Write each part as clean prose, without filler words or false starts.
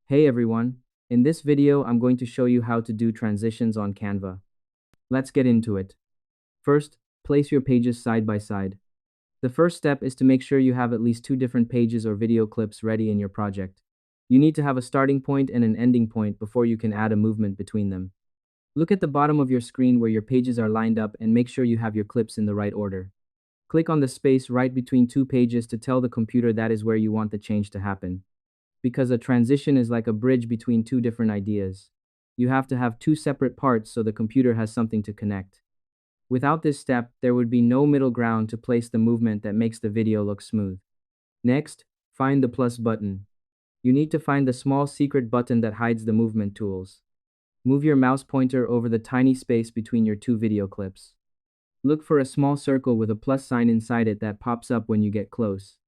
Hey everyone, in this video I'm going to show you how to do transitions on Canva. Let's get into it. First, place your pages side by side. The first step is to make sure you have at least two different pages or video clips ready in your project. You need to have a starting point and an ending point before you can add a movement between them. Look at the bottom of your screen where your pages are lined up and make sure you have your clips in the right order. Click on the space right between two pages to tell the computer that is where you want the change to happen. Because a transition is like a bridge between two different ideas. You have to have two separate parts so the computer has something to connect. Without this step, there would be no middle ground to place the movement that makes the video look smooth. Next, find the plus button. You need to find the small secret button that hides the movement tools. Move your mouse pointer over the tiny space between your two video clips. Look for a small circle with a plus sign inside it that pops up when you get close,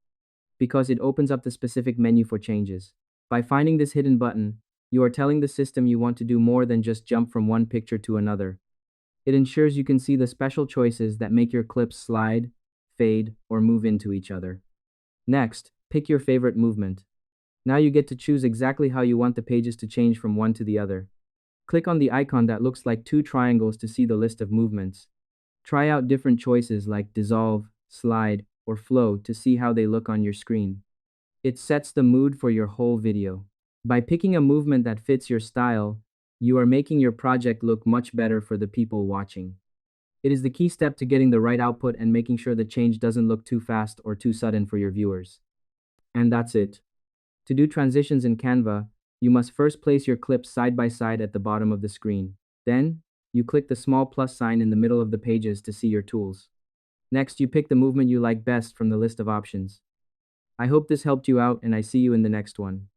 because it opens up the specific menu for changes. By finding this hidden button, you are telling the system you want to do more than just jump from one picture to another. It ensures you can see the special choices that make your clips slide, fade, or move into each other. Next, pick your favorite movement. Now you get to choose exactly how you want the pages to change from one to the other. Click on the icon that looks like two triangles to see the list of movements. Try out different choices like dissolve, slide, or flow to see how they look on your screen. It sets the mood for your whole video. By picking a movement that fits your style, you are making your project look much better for the people watching. It is the key step to getting the right output and making sure the change doesn't look too fast or too sudden for your viewers. And that's it. To do transitions in Canva, you must first place your clips side by side at the bottom of the screen. Then, you click the small plus sign in the middle of the pages to see your tools. Next, you pick the movement you like best from the list of options. I hope this helped you out and I see you in the next one.